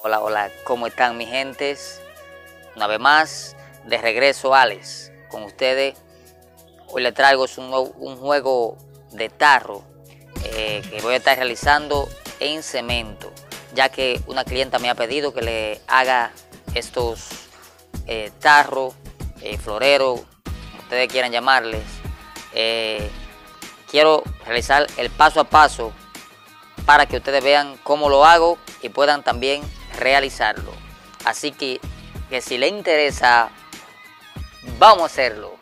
Hola, hola, ¿cómo están mi gentes? Una vez más, de regreso Alex, con ustedes. Hoy les traigo un juego de tarro que voy a estar realizando en cemento, ya que una clienta me ha pedido que le haga estos tarros, floreros, como ustedes quieran llamarles. Quiero realizar el paso a paso para que ustedes vean cómo lo hago y puedan también realizarlo. Así que si les interesa, vamos a hacerlo.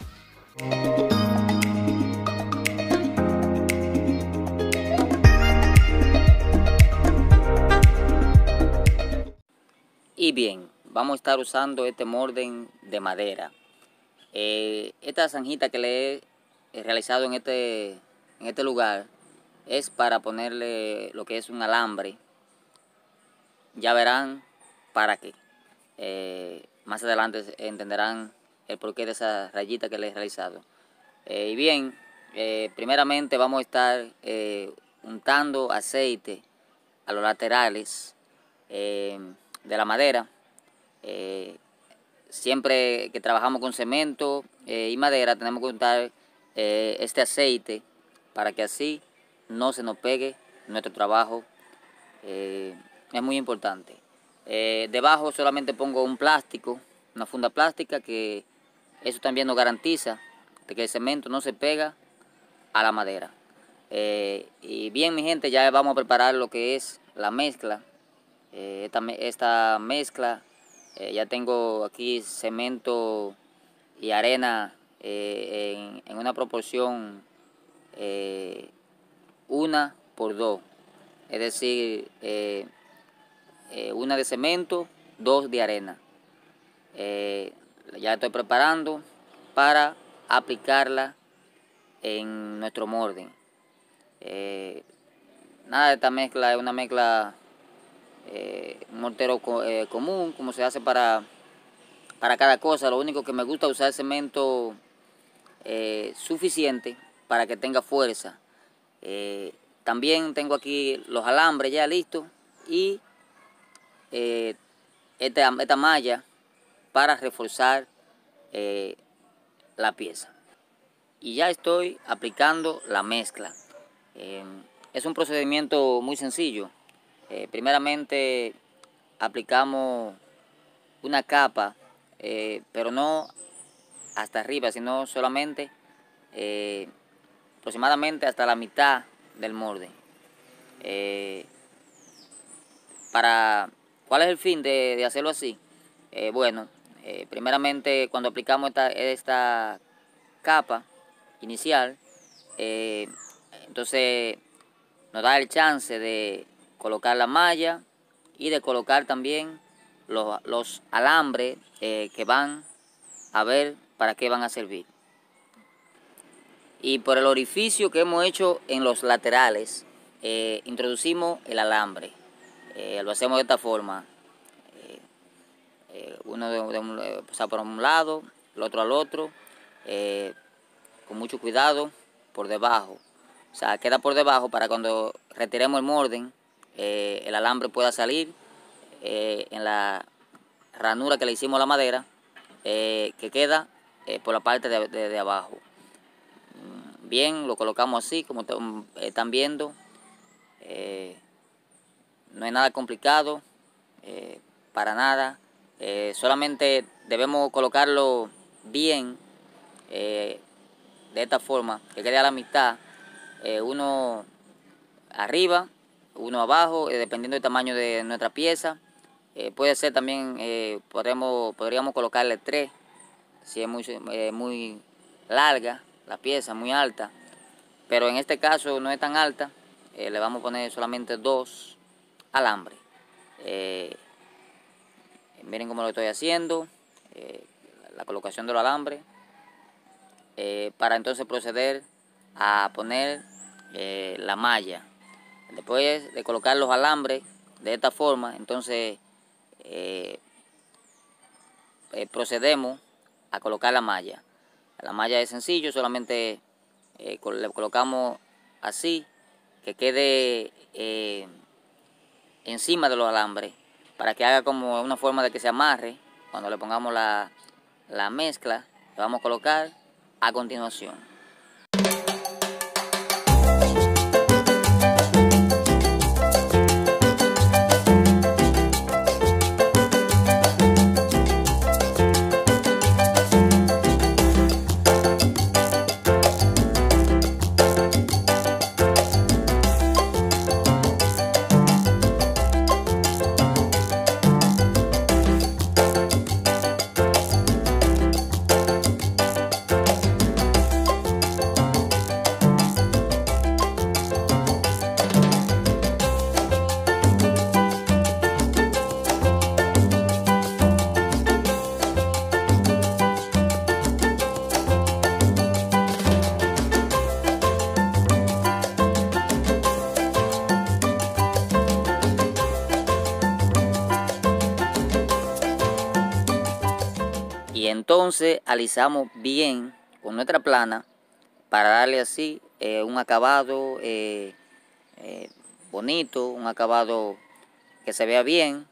Y bien, vamos a estar usando este molde de madera. Esta zanjita que le he realizado en este lugar es para ponerle lo que es un alambre. Ya verán para qué. Más adelante entenderán el porqué de esa rayita que les he realizado. Y bien, primeramente vamos a estar untando aceite a los laterales de la madera. Siempre que trabajamos con cemento y madera tenemos que untar este aceite para que así no se nos pegue nuestro trabajo. Es muy importante. Debajo solamente pongo un plástico, una funda plástica, que eso también nos garantiza de que el cemento no se pega a la madera. Y bien mi gente, ya vamos a preparar lo que es la mezcla. Esta mezcla, ya tengo aquí cemento y arena en una proporción 1:2, es decir, una de cemento, 2 de arena. Ya estoy preparando para aplicarla en nuestro molde. Nada de esta mezcla es una mezcla, un mortero común, como se hace para cada cosa. Lo único que me gusta es usar cemento suficiente para que tenga fuerza. También tengo aquí los alambres ya listos y esta malla para reforzar la pieza. Y ya estoy aplicando la mezcla. Es un procedimiento muy sencillo. Primeramente aplicamos una capa, pero no hasta arriba, sino solamente aproximadamente hasta la mitad del molde. ¿Cuál es el fin de hacerlo así? Bueno, primeramente cuando aplicamos esta capa inicial, entonces nos da el chance de colocar la malla y de colocar también los alambres que van a ver para qué van a servir. Y por el orificio que hemos hecho en los laterales, introducimos el alambre. Lo hacemos de esta forma. Uno pasa por un lado, el otro al otro, con mucho cuidado por debajo. O sea, queda por debajo para cuando retiremos el molde, el alambre pueda salir en la ranura que le hicimos a la madera, que queda por la parte de abajo. Bien, lo colocamos así como están viendo. No es nada complicado, para nada. Solamente debemos colocarlo bien, de esta forma, que quede a la mitad, uno arriba, uno abajo, dependiendo del tamaño de nuestra pieza. Puede ser también, podríamos colocarle 3, si es muy larga la pieza, muy alta. Pero en este caso no es tan alta, le vamos a poner solamente 2 alambres. Miren cómo lo estoy haciendo, la colocación de los alambres, para entonces proceder a poner la malla. Después de colocar los alambres de esta forma, entonces procedemos a colocar la malla. La malla es sencillo, solamente le colocamos así, que quede encima de los alambres, para que haga como una forma de que se amarre. Cuando le pongamos la mezcla, le vamos a colocar a continuación. Y entonces alisamos bien con nuestra plana para darle así un acabado bonito, un acabado que se vea bien.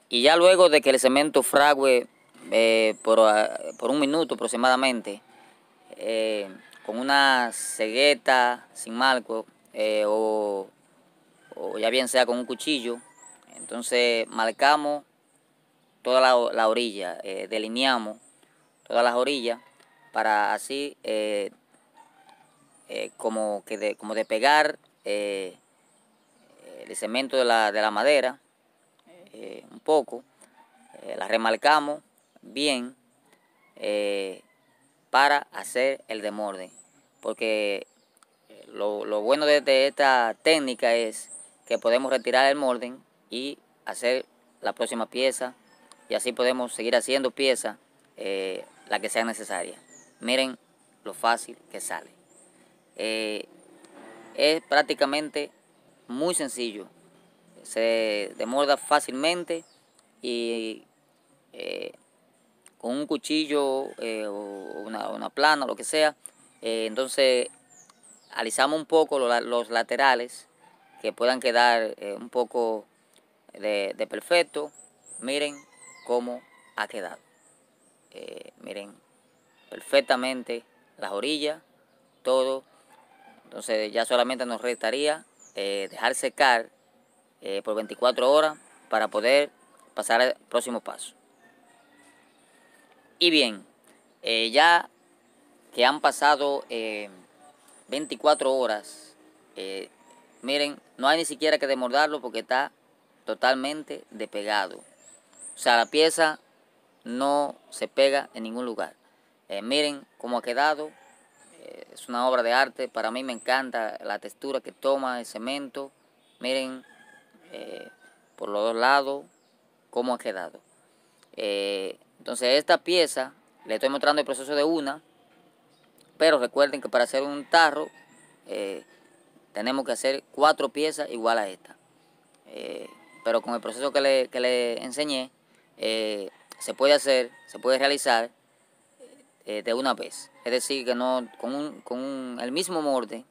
Y ya luego de que el cemento frague por un minuto aproximadamente, con una cegueta sin marco o ya bien sea con un cuchillo, entonces marcamos toda la orilla, delineamos todas las orillas para así como de pegar el cemento de la madera un poco, la remarcamos bien para hacer el desmorde, porque lo bueno de esta técnica es que podemos retirar el molde y hacer la próxima pieza, y así podemos seguir haciendo piezas, la que sea necesaria. Miren lo fácil que sale. Es prácticamente muy sencillo. Se desmolda fácilmente y con un cuchillo o una plana o lo que sea. Entonces alisamos un poco los laterales que puedan quedar un poco de perfecto. Miren cómo ha quedado. Miren perfectamente las orillas, todo. Entonces ya solamente nos restaría dejar secar por 24 horas para poder pasar al próximo paso. Y bien, ya que han pasado 24 horas, miren, no hay ni siquiera que desmoldarlo porque está totalmente despegado. O sea, la pieza no se pega en ningún lugar. Miren cómo ha quedado. Es una obra de arte. Para mí me encanta la textura que toma el cemento. Miren por los dos lados cómo ha quedado. Entonces esta pieza, le estoy mostrando el proceso de una, pero recuerden que para hacer un tarro tenemos que hacer 4 piezas igual a esta. Pero con el proceso que le enseñé, se puede realizar de una vez. Es decir, que no con el mismo molde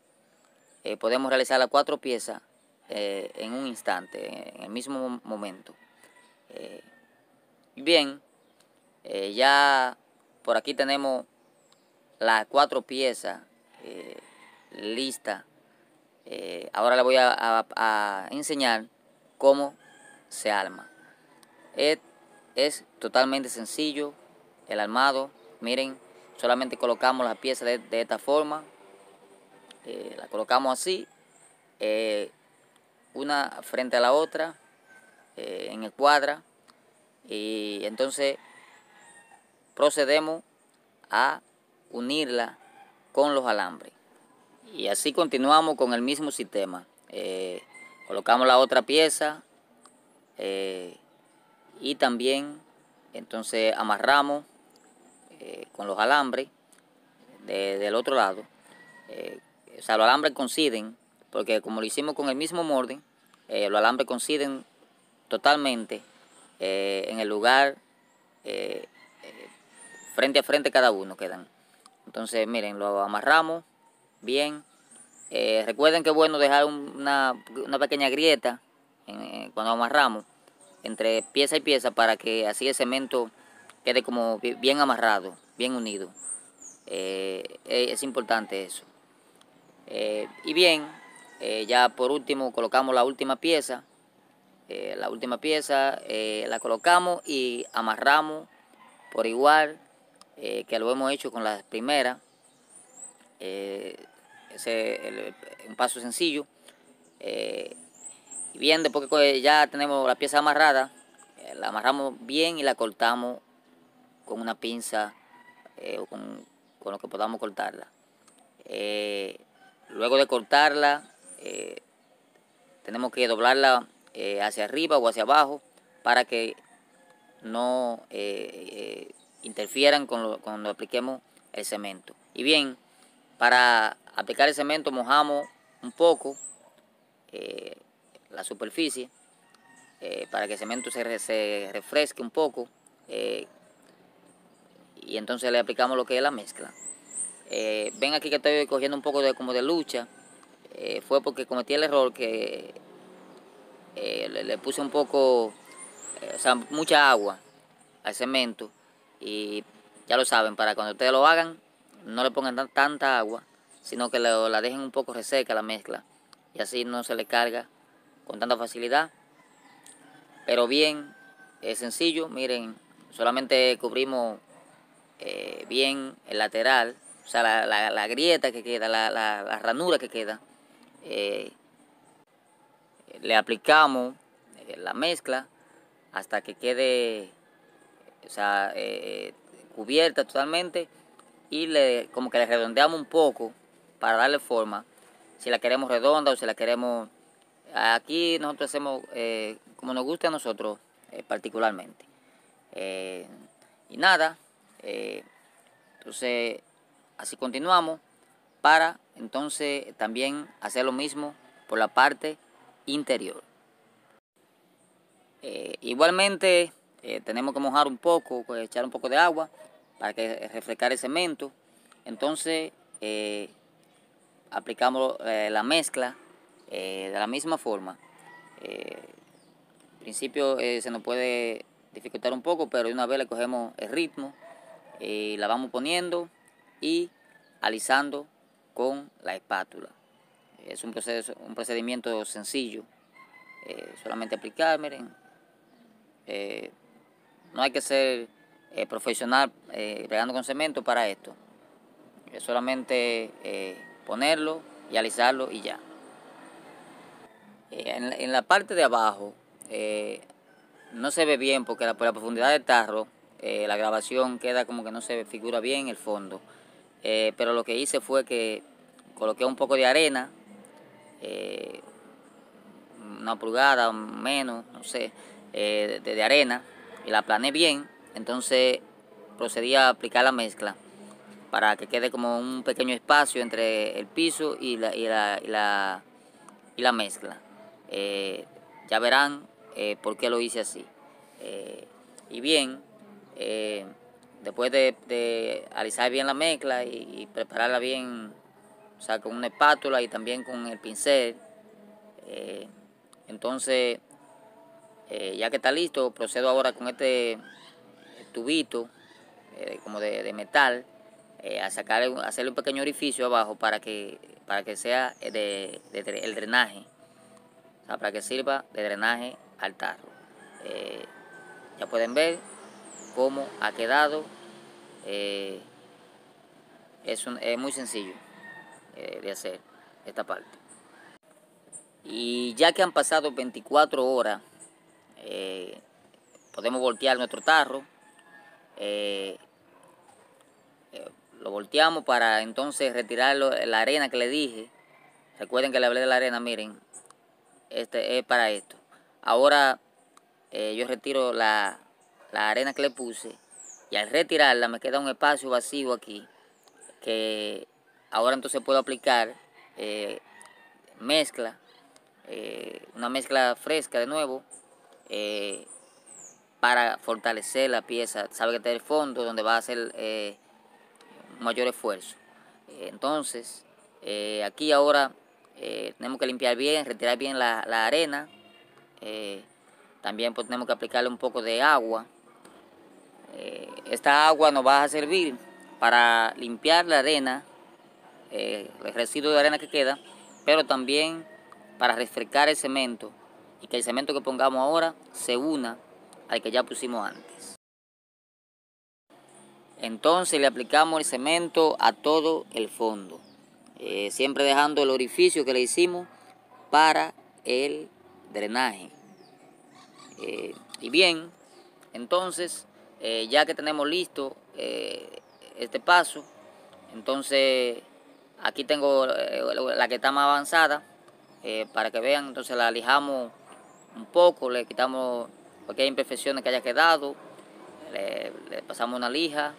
podemos realizar las 4 piezas en un instante, en el mismo momento. Bien, ya por aquí tenemos las 4 piezas listas. Ahora les voy a enseñar cómo se arma. Es totalmente sencillo el armado. Miren, solamente colocamos las piezas de esta forma. La colocamos así, una frente a la otra, en el cuadra. Y entonces procedemos a unirla con los alambres. Y así continuamos con el mismo sistema. Colocamos la otra pieza y también entonces amarramos con los alambres del otro lado. O sea, los alambres coinciden, porque como lo hicimos con el mismo molde, los alambres coinciden totalmente en el lugar, frente a frente cada uno quedan. Entonces miren, lo amarramos bien. Recuerden que es bueno dejar una pequeña grieta cuando amarramos entre pieza y pieza, para que así el cemento quede como bien amarrado, bien unido. Es importante eso. Y bien, ya por último colocamos la última pieza. La colocamos y amarramos por igual que lo hemos hecho con la primera. Un paso sencillo. Y bien, después que ya tenemos la pieza amarrada, la amarramos bien y la cortamos con una pinza o con lo que podamos cortarla. Luego de cortarla, tenemos que doblarla hacia arriba o hacia abajo para que no interfieran cuando apliquemos el cemento. Y bien, para aplicar el cemento mojamos un poco la superficie para que el cemento se refresque un poco y entonces le aplicamos lo que es la mezcla. Ven aquí que estoy cogiendo un poco como de lucha. Fue porque cometí el error que le puse un poco, o sea, mucha agua al cemento, y ya lo saben, para cuando ustedes lo hagan, no le pongan tanta agua, sino que la dejen un poco reseca la mezcla, y así no se le carga con tanta facilidad. Pero bien, es sencillo, miren, solamente cubrimos bien el lateral, o sea, la grieta que queda, la ranura que queda. Le aplicamos la mezcla hasta que quede, o sea, cubierta totalmente, y como que le redondeamos un poco para darle forma, si la queremos redonda o si la queremos. Aquí nosotros hacemos como nos gusta a nosotros particularmente. Y nada, entonces así continuamos para entonces también hacer lo mismo por la parte interior. Igualmente tenemos que mojar un poco, echar un poco de agua para que refrescar el cemento. Entonces aplicamos la mezcla de la misma forma. Al principio se nos puede dificultar un poco, pero de una vez le cogemos el ritmo y la vamos poniendo y alisando con la espátula. Es un procedimiento sencillo. Solamente aplicar, miren. No hay que ser profesional bregando con cemento para esto. Es solamente ponerlo y alisarlo y ya. En la parte de abajo no se ve bien porque por la profundidad del tarro la grabación queda como que no se figura bien el fondo. Pero lo que hice fue que coloqué un poco de arena, una pulgada o menos, no sé, de arena, y la aplané bien. Entonces procedí a aplicar la mezcla para que quede como un pequeño espacio entre el piso y la mezcla. Ya verán por qué lo hice así. Y bien, después de alisar bien la mezcla y prepararla bien, o sea, con una espátula y también con el pincel, entonces ya que está listo, procedo ahora con este tubito como de metal, a hacerle un pequeño orificio abajo para que sea el drenaje, o sea, para que sirva de drenaje al tarro. Ya pueden ver cómo ha quedado. Es muy sencillo de hacer esta parte. Y ya que han pasado 24 horas, podemos voltear nuestro tarro. Lo volteamos para entonces retirar la arena que le dije. Recuerden que le hablé de la arena, miren, este es para esto. Ahora yo retiro la arena que le puse, y al retirarla me queda un espacio vacío aquí, que ahora entonces puedo aplicar mezcla, una mezcla fresca de nuevo, para fortalecer la pieza. Sabe que está el fondo donde va a hacer un mayor esfuerzo. Entonces aquí ahora tenemos que limpiar bien, retirar bien la arena También pues tenemos que aplicarle un poco de agua. Esta agua nos va a servir para limpiar la arena, el residuo de arena que queda, pero también para refrescar el cemento y que el cemento que pongamos ahora se una al que ya pusimos antes. Entonces le aplicamos el cemento a todo el fondo, siempre dejando el orificio que le hicimos para el drenaje. Y bien, entonces ya que tenemos listo este paso, entonces aquí tengo la que está más avanzada, para que vean. Entonces la lijamos un poco, le quitamos cualquier imperfecciones que haya quedado, le pasamos una lija,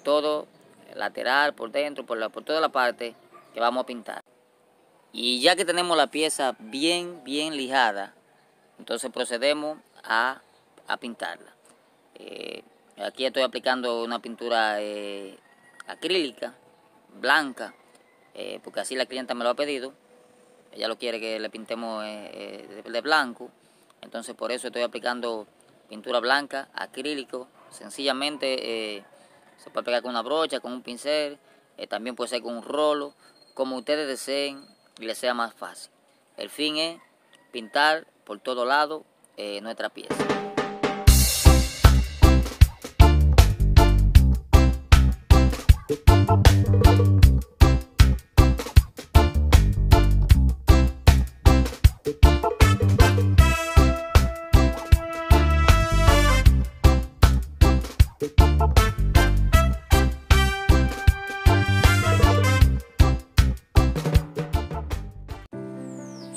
todo, lateral, por dentro, por toda la parte que vamos a pintar. Y ya que tenemos la pieza bien lijada, entonces procedemos a pintarla. Aquí estoy aplicando una pintura acrílica, blanca, porque así la clienta me lo ha pedido. Ella lo quiere que le pintemos de blanco. Entonces por eso estoy aplicando pintura blanca, acrílico. Sencillamente se puede pegar con una brocha, con un pincel, también puede ser con un rolo, como ustedes deseen y les sea más fácil. El fin es pintar por todo lado nuestra pieza.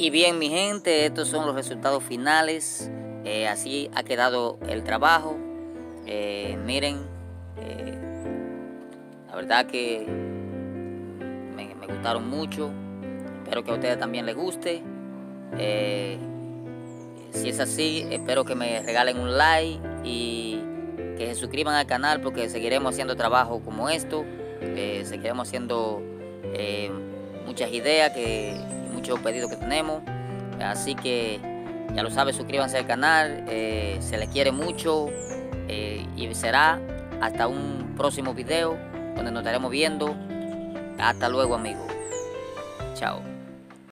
Y bien, mi gente, estos son los resultados finales. Así ha quedado el trabajo. Miren, la verdad que me gustaron mucho. Espero que a ustedes también les guste. Si es así, espero que me regalen un like y que se suscriban al canal, porque seguiremos haciendo trabajo como esto. Seguiremos haciendo muchas ideas muchos pedidos que tenemos. Así que ya lo saben, suscríbanse al canal, se les quiere mucho, y será hasta un próximo video donde nos estaremos viendo. Hasta luego, amigos. Chao.